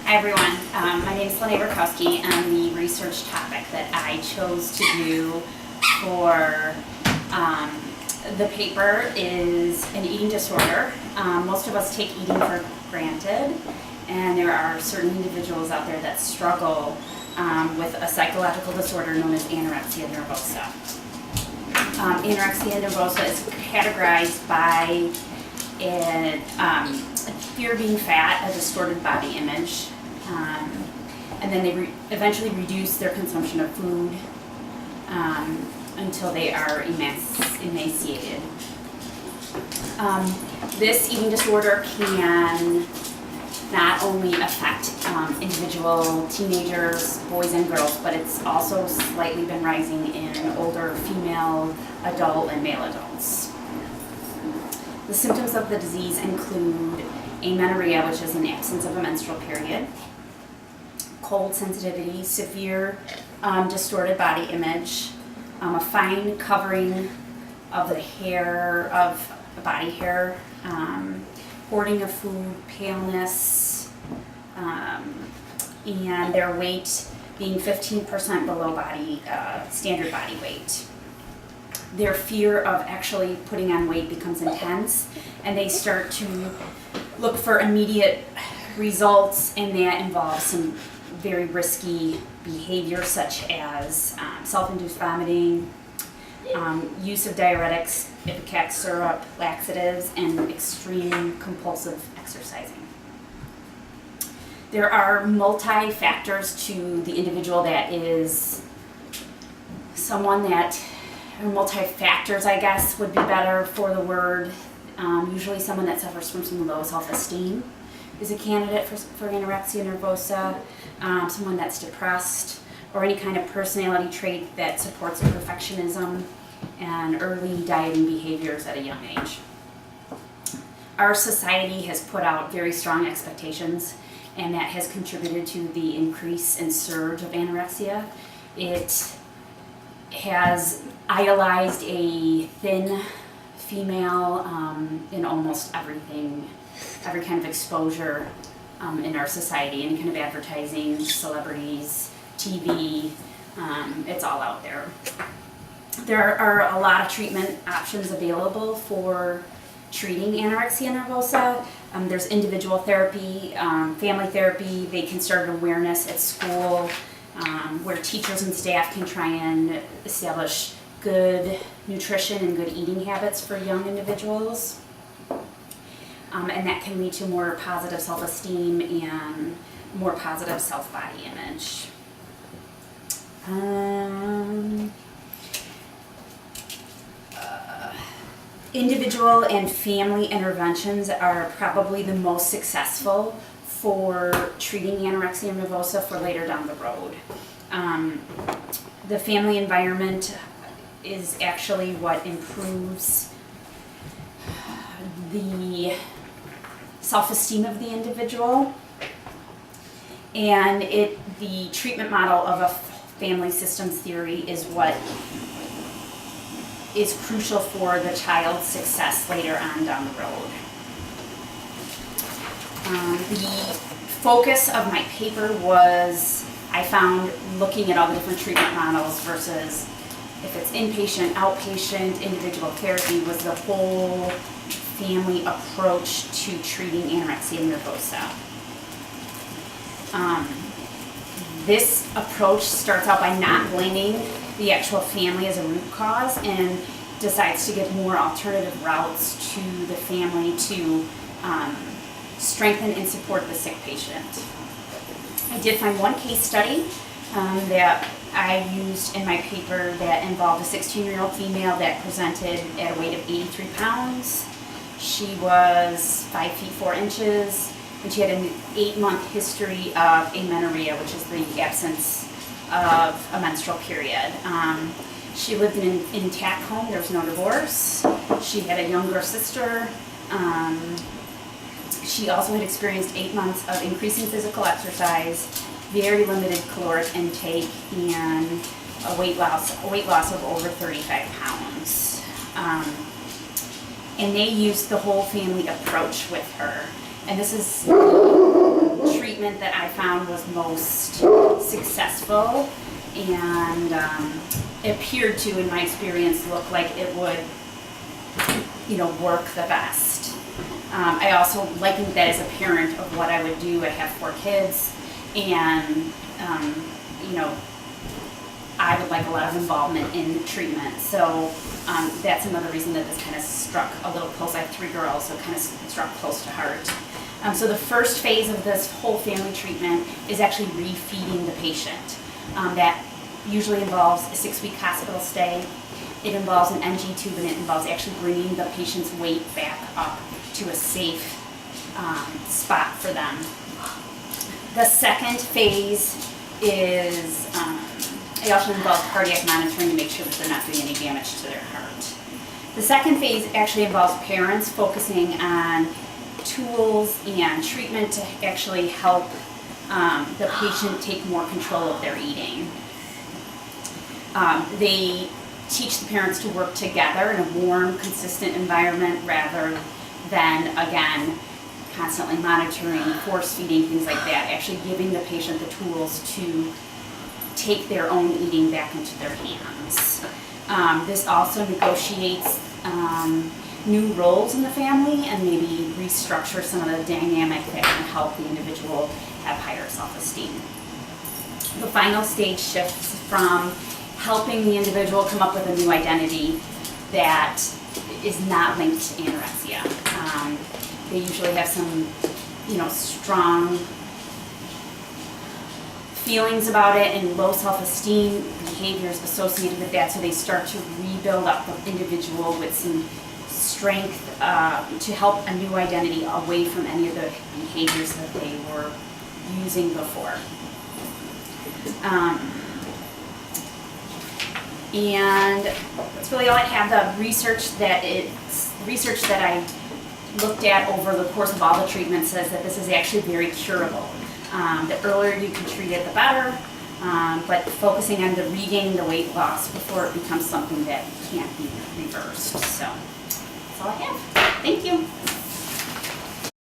Hi everyone, my name is Lene Rakowski, and the research topic that I chose to do for the paper is an eating disorder. Most of us take eating for granted, and there are certain individuals out there that struggle with a psychological disorder known as anorexia nervosa. Anorexia nervosa is categorized by fear of being fat, a distorted body image, and then they eventually reduce their consumption of food until they are emaciated. This eating disorder can not only affect individual teenagers, boys and girls, but it's also slightly been rising in older female, adult, and male adults. The symptoms of the disease include amenorrhea, which is an absence of a menstrual period, cold sensitivity, severe distorted body image, a fine covering of the hair, of body hair, hoarding of food, paleness, and their weight being 15% below standard body weight. Their fear of actually putting on weight becomes intense, and they start to look for immediate results, and that involves some very risky behavior such as self-induced vomiting, use of diuretics, ipecac syrup, laxatives, and extreme compulsive exercising. There are multi-factors to the individual that is someone that, or multi-factors I guess would be better for the word. Usually someone that suffers from some low self-esteem is a candidate for anorexia nervosa, someone that's depressed, or any kind of personality trait that supports perfectionism and early dieting behaviors at a young age. Our society has put out very strong expectations, and that has contributed to the increase and surge of anorexia. It has idolized a thin female in almost everything, every kind of exposure in our society, any kind of advertising, celebrities, TV, it's all out there. There are a lot of treatment options available for treating anorexia nervosa. There's individual therapy, family therapy. They can start an awareness at school where teachers and staff can try and establish good nutrition and good eating habits for young individuals. And that can lead to more positive self-esteem and more positive self-body image. Individual and family interventions are probably the most successful for treating anorexia nervosa for later down the road. The family environment is actually what improves the self-esteem of the individual, and the treatment model of a family systems theory is what is crucial for the child's success later on down the road. The focus of my paper was, I found, looking at all the different treatment models versus if it's inpatient, outpatient, individual therapy, was the whole family approach to treating anorexia nervosa. This approach starts out by not blaming the actual family as a root cause and decides to give more alternative routes to the family to strengthen and support the sick patient. I did find one case study that I used in my paper that involved a 16-year-old female that presented at a weight of 83 pounds. She was 5 feet 4 inches, and she had an 8-month history of amenorrhea, which is the absence of a menstrual period. She lived in an intact home. There was no divorce. She had a younger sister. She also had experienced 8 months of increasing physical exercise, very limited caloric intake, and a weight loss of over 35 pounds. And they used the whole family approach with her. And this is treatment that I found was most successful and it appeared to, in my experience, look like it would, work the best. I also likened that as a parent of what I would do. I have 4 kids, and I would like a lot of involvement in treatment. So that's another reason that this kind of struck a little close. I have 3 girls, so it kind of struck close to heart. So the first phase of this whole family treatment is actually refeeding the patient. That usually involves a 6-week hospital stay. It involves an NG tube, and it involves actually bringing the patient's weight back up to a safe spot for them. The second phase is, it also involves cardiac monitoring to make sure that they're not doing any damage to their heart. The second phase actually involves parents focusing on tools and treatment to actually help the patient take more control of their eating. They teach the parents to work together in a warm, consistent environment rather than, again, constantly monitoring, force feeding, things like that, actually giving the patient the tools to take their own eating back into their hands. This also negotiates new roles in the family and maybe restructure some of the dynamic that can help the individual have higher self-esteem. The final stage shifts from helping the individual come up with a new identity that is not linked to anorexia. They usually have some, strong feelings about it and low self-esteem behaviors associated with that, so they start to rebuild up the individual with some strength to help a new identity away from any of the behaviors that they were using before. And that's really all I have. The research that I looked at over the course of all the treatments says that this is actually very curable. The earlier you can treat it, the better, but focusing on the regaining the weight loss before it becomes something that can't be reversed. So that's all I have. Thank you.